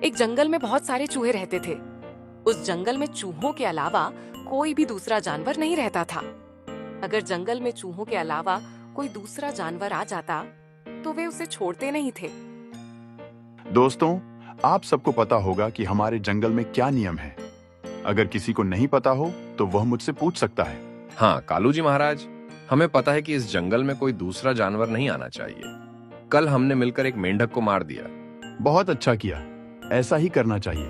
एक जंगल में बहुत सारे चूहे रहते थे। उस जंगल में चूहों के अलावा कोई भी दूसरा जानवर नहीं रहता था। अगर जंगल में चूहों के अलावा कोई दूसरा जानवर आ जाता तो वे उसे छोड़ते नहीं थे। दोस्तों, आप सबको पता होगा कि हमारे जंगल में क्या नियम है। अगर किसी को नहीं पता हो तो वह मुझसे पूछ सकता है। हाँ कालू जी महाराज, हमें पता है कि इस जंगल में कोई दूसरा जानवर नहीं आना चाहिए। कल हमने मिलकर एक मेंढक को मार दिया। बहुत अच्छा किया, ऐसा ही करना चाहिए।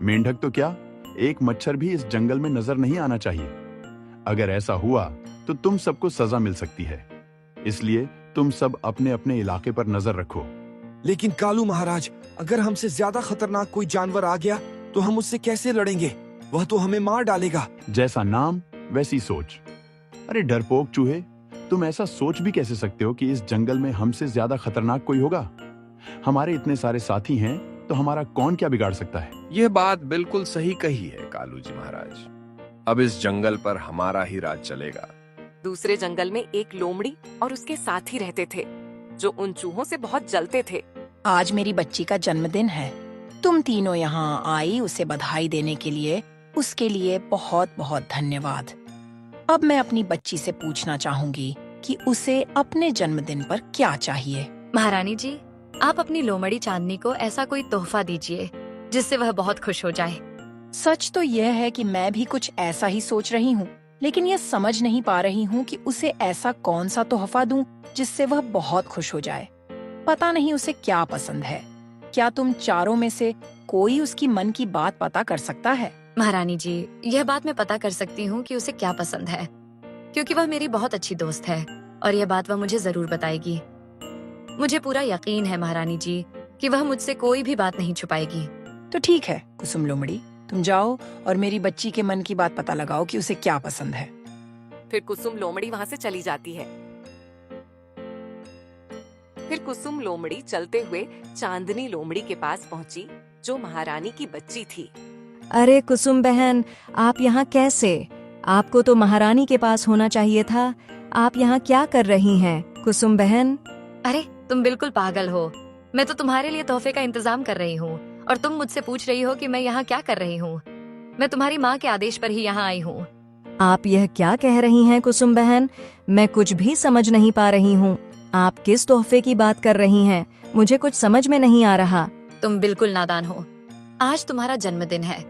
मेंढक तो क्या, एक मच्छर भी इस जंगल में नजर नहीं आना चाहिए। अगर ऐसा हुआ तो तुम सबको सजा मिल सकती है। इसलिए तुम सब अपने अपने इलाके पर नजर रखो। लेकिन कालू महाराज, अगर हमसे ज्यादा खतरनाक कोई जानवर आ गया तो हम उससे कैसे लड़ेंगे? वह तो हमें मार डालेगा। जैसा नाम वैसी सोच। अरे डरपोक चूहे, तुम ऐसा सोच भी कैसे सकते हो कि इस जंगल में हमसे ज्यादा खतरनाक कोई होगा? हमारे इतने सारे साथी हैं तो हमारा कौन क्या बिगाड़ सकता है? यह बात बिल्कुल सही कही है कालू जी महाराज। अब इस जंगल पर हमारा ही राज चलेगा। दूसरे जंगल में एक लोमड़ी और उसके साथी रहते थे जो उन चूहों से बहुत जलते थे। आज मेरी बच्ची का जन्मदिन है। तुम तीनों यहाँ आई उसे बधाई देने के लिए। उसके लिए बहुत बहुत धन्यवाद। अब मैं अपनी बच्ची से पूछना चाहूंगी कि उसे अपने जन्मदिन पर क्या चाहिए। महारानी जी, आप अपनी लोमड़ी चांदनी को ऐसा कोई तोहफा दीजिए जिससे वह बहुत खुश हो जाए। सच तो यह है कि मैं भी कुछ ऐसा ही सोच रही हूँ, लेकिन यह समझ नहीं पा रही हूँ कि उसे ऐसा कौन सा तोहफा दूं जिससे वह बहुत खुश हो जाए। पता नहीं उसे क्या पसंद है। क्या तुम चारों में से कोई उसकी मन की बात पता कर सकता है? महारानी जी, यह बात मैं पता कर सकती हूँ कि उसे क्या पसंद है, क्योंकि वह मेरी बहुत अच्छी दोस्त है और यह बात वह मुझे जरूर बताएगी। मुझे पूरा यकीन है महारानी जी कि वह मुझसे कोई भी बात नहीं छुपाएगी। तो ठीक है कुसुम लोमड़ी, तुम जाओ और मेरी बच्ची के मन की बात पता लगाओ कि उसे क्या पसंद है। फिर कुसुम लोमड़ी वहाँ से चली जाती है। फिर कुसुम लोमड़ी चलते हुए चांदनी लोमड़ी के पास पहुँची जो महारानी की बच्ची थी। अरे कुसुम बहन, आप यहाँ कैसे? आपको तो महारानी के पास होना चाहिए था। आप यहाँ क्या कर रही हैं, कुसुम बहन? अरे तुम बिल्कुल पागल हो। मैं तो तुम्हारे लिए तोहफे का इंतजाम कर रही हूँ और तुम मुझसे पूछ रही हो कि मैं यहाँ क्या कर रही हूँ। मैं तुम्हारी माँ के आदेश पर ही यहाँ आई हूँ। आप यह क्या कह रही हैं कुसुम बहन? मैं कुछ भी समझ नहीं पा रही हूँ। आप किस तोहफे की बात कर रही हैं? मुझे कुछ समझ में नहीं आ रहा। तुम बिल्कुल नादान हो। आज तुम्हारा जन्मदिन है।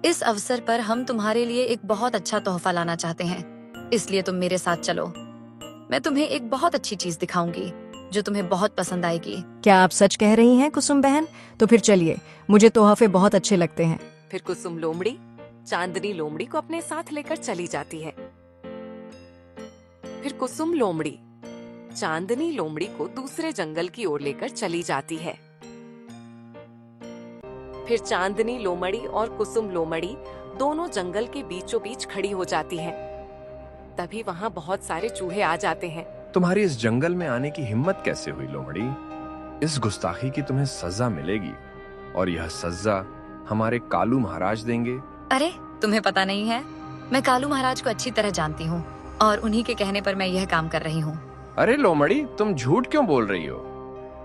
इस अवसर पर हम तुम्हारे लिए एक बहुत अच्छा तोहफा लाना चाहते हैं, इसलिए तुम मेरे साथ चलो। मैं तुम्हें एक बहुत अच्छी चीज दिखाऊंगी जो तुम्हें बहुत पसंद आएगी। क्या आप सच कह रही हैं कुसुम बहन? तो फिर चलिए, मुझे तोहफे बहुत अच्छे लगते हैं। फिर कुसुम लोमड़ी चांदनी लोमड़ी को अपने साथ लेकर चली जाती है। फिर कुसुम लोमड़ी चांदनी लोमड़ी को दूसरे जंगल की ओर लेकर चली जाती है। फिर चांदनी लोमड़ी और कुसुम लोमड़ी दोनों जंगल के बीचों बीच खड़ी हो जाती हैं। तभी वहाँ बहुत सारे चूहे आ जाते हैं। तुम्हारी इस जंगल में आने की हिम्मत कैसे हुई लोमड़ी? इस गुस्ताखी की तुम्हें सजा मिलेगी और यह सजा हमारे कालू महाराज देंगे। अरे तुम्हें पता नहीं है, मैं कालू महाराज को अच्छी तरह जानती हूँ और उन्हीं के कहने पर मैं यह काम कर रही हूँ। अरे लोमड़ी, तुम झूठ क्यों बोल रही हो?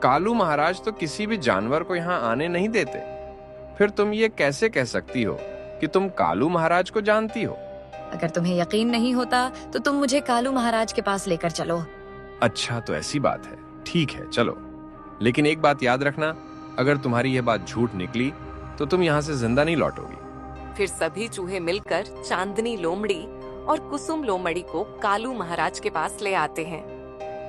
कालू महाराज तो किसी भी जानवर को यहाँ आने नहीं देते। फिर तुम ये कैसे कह सकती हो कि तुम कालू महाराज को जानती हो? अगर तुम्हें यकीन नहीं होता तो तुम मुझे कालू महाराज के पास लेकर चलो। अच्छा तो ऐसी बात है, ठीक है चलो। लेकिन एक बात याद रखना, अगर तुम्हारी यह बात झूठ निकली तो तुम यहाँ से जिंदा नहीं लौटोगी। फिर सभी चूहे मिलकर चांदनी लोमड़ी और कुसुम लोमड़ी को कालू महाराज के पास ले आते हैं।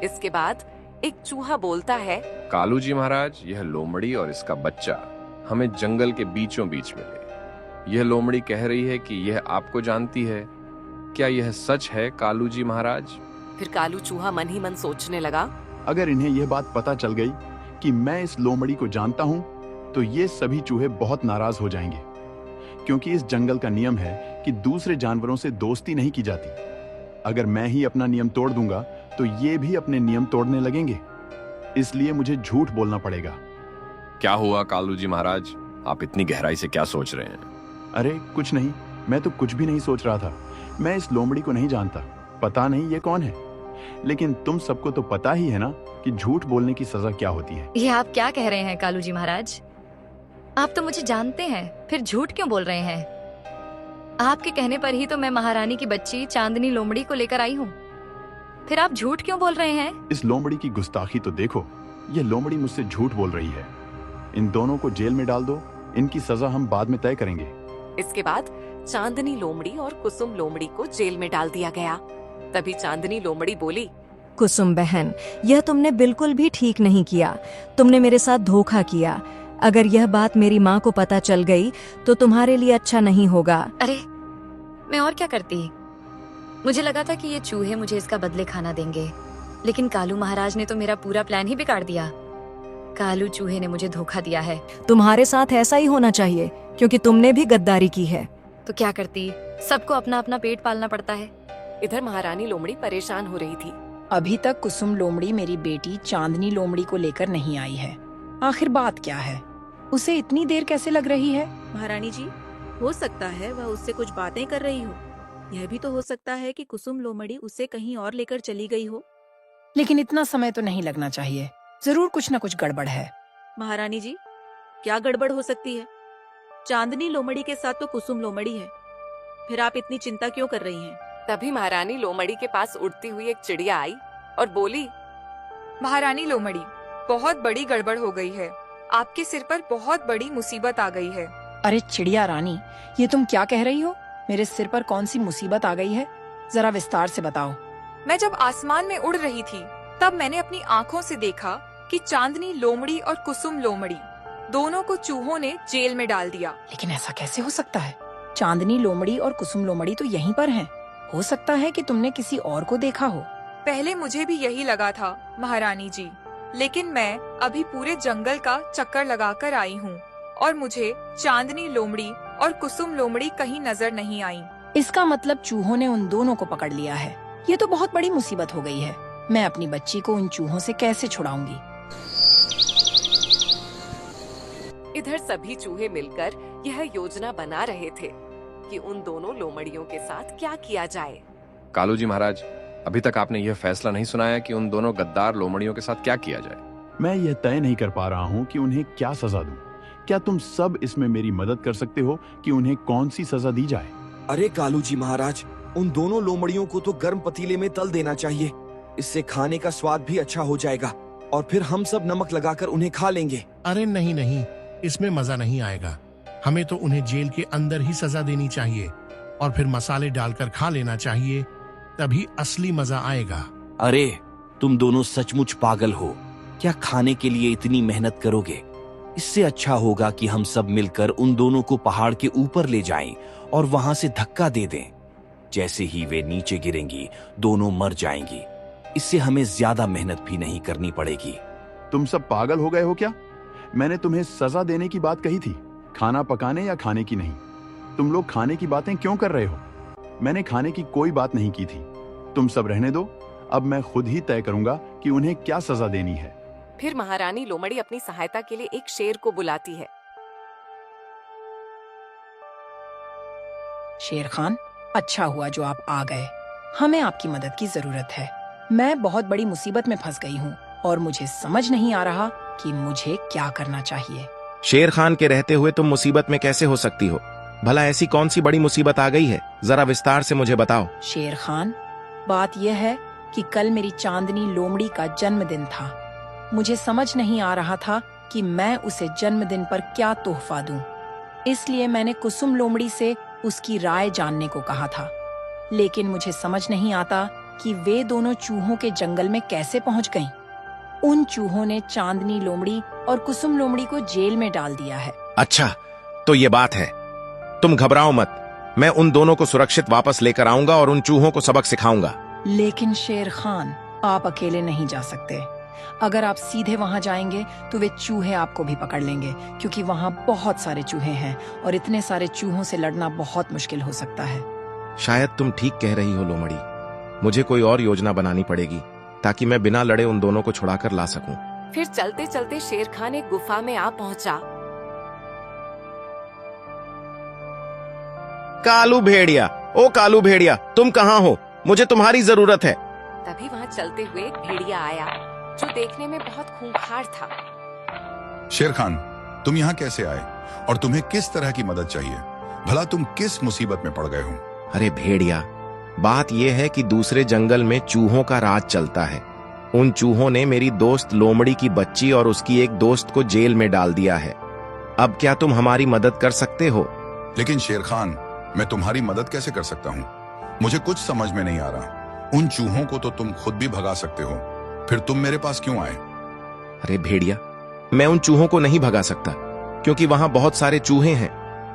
इसके बाद एक चूहा बोलता है, कालू जी महाराज, यह लोमड़ी और इसका बच्चा हमें जंगल के बीचों बीच मिले। यह लोमड़ी कह रही है कि यह आपको जानती है। क्या यह सच है कालू जी महाराज? फिर कालू चूहा मन ही मन सोचने लगा, अगर इन्हें यह बात पता चल गई कि मैं इस लोमड़ी को जानता हूँ तो ये सभी चूहे बहुत नाराज हो जाएंगे, क्योंकि इस जंगल का नियम है कि दूसरे जानवरों से दोस्ती नहीं की जाती। अगर मैं ही अपना नियम तोड़ दूंगा तो ये भी अपने नियम तोड़ने लगेंगे। इसलिए मुझे झूठ बोलना पड़ेगा। क्या हुआ कालू जी महाराज, आप इतनी गहराई से क्या सोच रहे हैं? अरे कुछ नहीं, मैं तो कुछ भी नहीं सोच रहा था। मैं इस लोमड़ी को नहीं जानता, पता नहीं ये कौन है। लेकिन तुम सबको तो पता ही है ना कि झूठ बोलने की सजा क्या होती है। ये आप क्या कह रहे हैं कालू जी महाराज? आप तो मुझे जानते हैं, फिर झूठ क्यों बोल रहे हैं? आपके कहने पर ही तो मैं महारानी की बच्ची चांदनी लोमड़ी को लेकर आई हूँ। फिर आप झूठ क्यों बोल रहे हैं? इस लोमड़ी की गुस्ताखी तो देखो, ये लोमड़ी मुझसे झूठ बोल रही है। इन दोनों को जेल में डाल दो, इनकी सजा हम बाद में तय करेंगे। इसके बाद चांदनी लोमड़ी और कुसुम लोमड़ी को जेल में डाल दिया गया। तभी चांदनी लोमड़ी बोली, कुसुम बहन, यह तुमने बिल्कुल भी ठीक नहीं किया। तुमने मेरे साथ धोखा किया। अगर यह बात मेरी माँ को पता चल गई तो तुम्हारे लिए अच्छा नहीं होगा। अरे मैं और क्या करती? मुझे लगा था कि ये चूहे मुझे इसका बदले खाना देंगे, लेकिन कालू महाराज ने तो मेरा पूरा प्लान ही बिगाड़ दिया। कालू चूहे ने मुझे धोखा दिया है। तुम्हारे साथ ऐसा ही होना चाहिए, क्योंकि तुमने भी गद्दारी की है। तो क्या करती? सबको अपना अपना पेट पालना पड़ता है। इधर महारानी लोमड़ी परेशान हो रही थी। अभी तक कुसुम लोमड़ी मेरी बेटी चांदनी लोमड़ी को लेकर नहीं आई है। आखिर बात क्या है? उसे इतनी देर कैसे लग रही है? महारानी जी, हो सकता है वह उससे कुछ बातें कर रही हो। यह भी तो हो सकता है कि कुसुम लोमड़ी उसे कहीं और लेकर चली गई हो। लेकिन इतना समय तो नहीं लगना चाहिए। जरूर कुछ न कुछ गड़बड़ है। महारानी जी, क्या गड़बड़ हो सकती है? चांदनी लोमड़ी के साथ तो कुसुम लोमड़ी है, फिर आप इतनी चिंता क्यों कर रही हैं? तभी महारानी लोमड़ी के पास उड़ती हुई एक चिड़िया आई और बोली, महारानी लोमड़ी, बहुत बड़ी गड़बड़ हो गई है। आपके सिर पर बहुत बड़ी मुसीबत आ गई है। अरे चिड़िया रानी, ये तुम क्या कह रही हो? मेरे सिर पर कौन सी मुसीबत आ गई है? जरा विस्तार से बताओ। मैं जब आसमान में उड़ रही थी तब मैंने अपनी आँखों से देखा कि चांदनी लोमड़ी और कुसुम लोमड़ी दोनों को चूहों ने जेल में डाल दिया। लेकिन ऐसा कैसे हो सकता है? चांदनी लोमड़ी और कुसुम लोमड़ी तो यहीं पर हैं। हो सकता है कि तुमने किसी और को देखा हो। पहले मुझे भी यही लगा था महारानी जी, लेकिन मैं अभी पूरे जंगल का चक्कर लगाकर आई हूँ और मुझे चांदनी लोमड़ी और कुसुम लोमड़ी कहीं नजर नहीं आई। इसका मतलब चूहों ने उन दोनों को पकड़ लिया है। ये तो बहुत बड़ी मुसीबत हो गई है। मैं अपनी बच्ची को उन चूहों से कैसे छुड़ाऊंगी? इधर सभी चूहे मिलकर यह योजना बना रहे थे कि उन दोनों लोमड़ियों के साथ क्या किया जाए। कालू जी महाराज, अभी तक आपने यह फैसला नहीं सुनाया कि उन दोनों गद्दार लोमड़ियों के साथ क्या किया जाए। मैं यह तय नहीं कर पा रहा हूँ कि उन्हें क्या सजा दूं। क्या तुम सब इसमें मेरी मदद कर सकते हो कि उन्हें कौन सी सजा दी जाए? अरे कालू जी महाराज, उन दोनों लोमड़ियों को तो गर्म पतीले में तल देना चाहिए। इससे खाने का स्वाद भी अच्छा हो जाएगा और फिर हम सब नमक लगाकर उन्हें खा लेंगे। अरे नहीं नहीं, इसमें मजा नहीं आएगा। हमें तो उन्हें जेल के अंदर ही सजा देनी चाहिए और फिर मसाले डालकर खा लेना चाहिए, तभी असली मजा आएगा। अरे तुम दोनों सचमुच पागल हो। क्या खाने के लिए इतनी मेहनत करोगे? इससे अच्छा होगा कि हम सब मिलकर उन दोनों को पहाड़ के ऊपर ले जाएं और वहां से धक्का दे दें। जैसे ही वे नीचे गिरेंगी, दोनों मर जाएंगी। इससे हमें ज्यादा मेहनत भी नहीं करनी पड़ेगी। तुम सब पागल हो गए हो क्या? मैंने तुम्हें सजा देने की बात कही थी, खाना पकाने या खाने की नहीं। तुम लोग खाने की बातें क्यों कर रहे हो? मैंने खाने की कोई बात नहीं की थी। तुम सब रहने दो, अब मैं खुद ही तय करूंगा कि उन्हें क्या सजा देनी है। फिर महारानी लोमड़ी अपनी सहायता के लिए एक शेर को बुलाती है। शेर खान, अच्छा हुआ जो आप आ गए। हमें आपकी मदद की जरूरत है। मैं बहुत बड़ी मुसीबत में फंस गई हूँ और मुझे समझ नहीं आ रहा कि मुझे क्या करना चाहिए। शेर खान के रहते हुए तुम मुसीबत में कैसे हो सकती हो? भला ऐसी कौन सी बड़ी मुसीबत आ गई है? जरा विस्तार से मुझे बताओ। शेर खान, बात यह है कि कल मेरी चांदनी लोमड़ी का जन्मदिन था। मुझे समझ नहीं आ रहा था कि मैं उसे जन्मदिन पर क्या तोहफा दूं। इसलिए मैंने कुसुम लोमड़ी से उसकी राय जानने को कहा था। लेकिन मुझे समझ नहीं आता कि वे दोनों चूहों के जंगल में कैसे पहुंच गईं। उन चूहों ने चांदनी लोमड़ी और कुसुम लोमड़ी को जेल में डाल दिया है। अच्छा, तो ये बात है। तुम घबराओ मत, मैं उन दोनों को सुरक्षित वापस लेकर आऊंगा और उन चूहों को सबक सिखाऊंगा। लेकिन शेर खान, आप अकेले नहीं जा सकते। अगर आप सीधे वहां जाएंगे तो वे चूहे आपको भी पकड़ लेंगे, क्योंकि वहां बहुत सारे चूहे हैं और इतने सारे चूहों से लड़ना बहुत मुश्किल हो सकता है। शायद तुम ठीक कह रही हो लोमड़ी। मुझे कोई और योजना बनानी पड़ेगी ताकि मैं बिना लड़े उन दोनों को छुड़ाकर ला सकूं। फिर चलते चलते शेर खान एक गुफा में आ पहुंचा। कालू भेड़िया, ओ कालू भेड़िया, तुम कहाँ हो? मुझे तुम्हारी जरूरत है। तभी वहाँ चलते हुए एक भेड़िया आया जो देखने में बहुत खूंखार था। शेर खान, तुम यहाँ कैसे आए और तुम्हें किस तरह की मदद चाहिए? भला तुम किस मुसीबत में पड़ गए हो? अरे भेड़िया, बात यह है कि दूसरे जंगल में चूहों का राज चलता है। उन चूहों ने मेरी दोस्त लोमड़ी की बच्ची और उसकी एक दोस्त को जेल में डाल दिया है। अब क्या तुम हमारी मदद कर सकते हो? लेकिन शेर खान, मैं तुम्हारी मदद कैसे कर सकता हूँ? मुझे कुछ समझ में नहीं आ रहा। उन चूहों को तो तुम खुद भी भगा सकते हो, फिर तुम मेरे पास क्यों आए? अरे भेड़िया, मैं उन चूहों को नहीं भगा सकता क्योंकि वहां बहुत सारे चूहे हैं।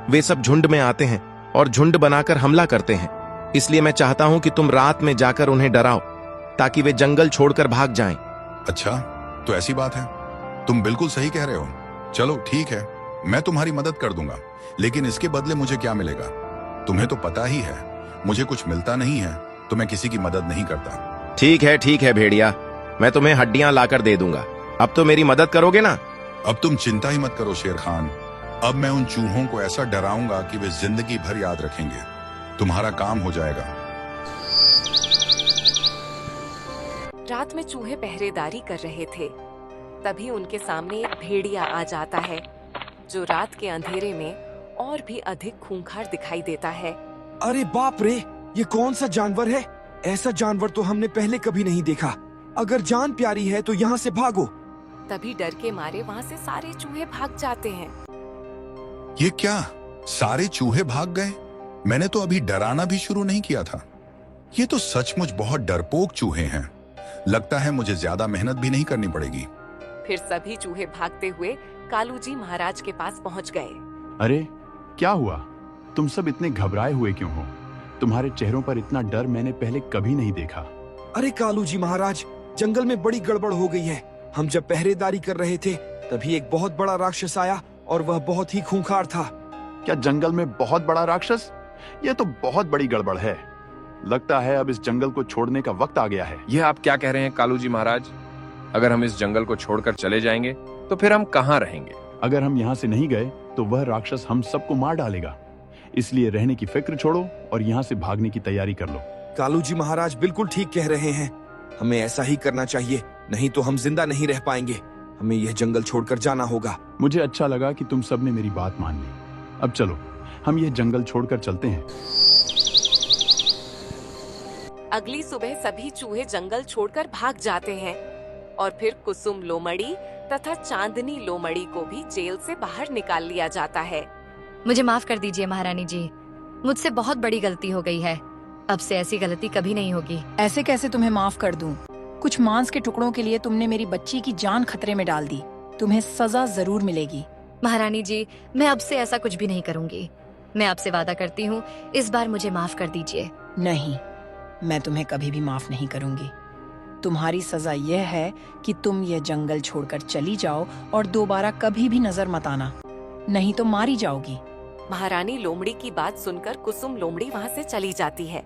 वे सब झुंड में आते हैं और झुंड बनाकर हमला करते हैं। इसलिए मैं चाहता हूं कि तुम रात में जाकर उन्हें डराओ ताकि वे जंगल छोड़कर भाग जाएं। अच्छा, तो ऐसी बात है। तुम बिल्कुल सही कह रहे हो। चलो ठीक है, मैं तुम्हारी मदद कर दूंगा, लेकिन इसके बदले मुझे क्या मिलेगा? तुम्हें तो पता ही है, मुझे कुछ मिलता नहीं है तो मैं किसी की मदद नहीं करता। ठीक है भेड़िया, मैं तुम्हें हड्डियां लाकर दे दूंगा। अब तो मेरी मदद करोगे ना? अब तुम चिंता ही मत करो शेर खान। अब मैं उन चूहों को ऐसा डराऊंगा कि वे जिंदगी भर याद रखेंगे। तुम्हारा काम हो जाएगा। रात में चूहे पहरेदारी कर रहे थे। तभी उनके सामने एक भेड़िया आ जाता है जो रात के अंधेरे में और भी अधिक खूंखार दिखाई देता है। अरे बाप रे, ये कौन सा जानवर है? ऐसा जानवर तो हमने पहले कभी नहीं देखा। अगर जान प्यारी है तो यहाँ से भागो। तभी डर के मारे वहाँ से सारे चूहे भाग जाते हैं। ये क्या, सारे चूहे भाग गए? मैंने तो अभी डराना भी शुरू नहीं किया था। ये तो सचमुच बहुत डरपोक चूहे हैं। लगता है मुझे ज्यादा मेहनत भी नहीं करनी पड़ेगी। फिर सभी चूहे भागते हुए कालू जी महाराज के पास पहुंच गए। अरे क्या हुआ? तुम सब इतने घबराए हुए क्यों हो? तुम्हारे चेहरों पर इतना डर मैंने पहले कभी नहीं देखा। अरे कालू जी महाराज, जंगल में बड़ी गड़बड़ हो गई है। हम जब पहरेदारी कर रहे थे तभी एक बहुत बड़ा राक्षस आया और वह बहुत ही खूंखार था। क्या जंगल में बहुत बड़ा राक्षस? यह तो बहुत बड़ी गड़बड़ है। लगता है अब इस जंगल को छोड़ने का वक्त आ गया है। यह आप क्या कह रहे हैं कालू जी महाराज? अगर हम इस जंगल को छोड़कर चले जाएंगे तो फिर हम कहाँ रहेंगे? अगर हम यहाँ से नहीं गए तो वह राक्षस हम सबको मार डालेगा। इसलिए रहने की फिक्र छोड़ो और यहाँ से भागने की तैयारी कर लो। कालू जी महाराज बिल्कुल ठीक कह रहे हैं। हमें ऐसा ही करना चाहिए, नहीं तो हम जिंदा नहीं रह पाएंगे। हमें यह जंगल छोड़कर जाना होगा। मुझे अच्छा लगा कि तुम सबने मेरी बात मान ली। अब चलो, हम यह जंगल छोड़कर चलते हैं। अगली सुबह सभी चूहे जंगल छोड़कर भाग जाते हैं और फिर कुसुम लोमड़ी तथा चांदनी लोमड़ी को भी जेल से बाहर निकाल लिया जाता है। मुझे माफ कर दीजिए महारानी जी, मुझसे बहुत बड़ी गलती हो गई है। अब से ऐसी गलती कभी नहीं होगी। ऐसे कैसे तुम्हें माफ कर दूं? कुछ मांस के टुकड़ों के लिए तुमने मेरी बच्ची की जान खतरे में डाल दी। तुम्हें सजा जरूर मिलेगी। महारानी जी, मैं अब से ऐसा कुछ भी नहीं करूंगी। मैं आपसे वादा करती हूँ, इस बार मुझे माफ कर दीजिए। नहीं, मैं तुम्हें कभी भी माफ नहीं करूंगी। तुम्हारी सजा यह है कि तुम यह जंगल छोड़कर चली जाओ और दोबारा कभी भी नजर मत आना, नहीं तो मारी जाओगी। महारानी लोमड़ी की बात सुनकर कुसुम लोमड़ी वहाँ से चली जाती है।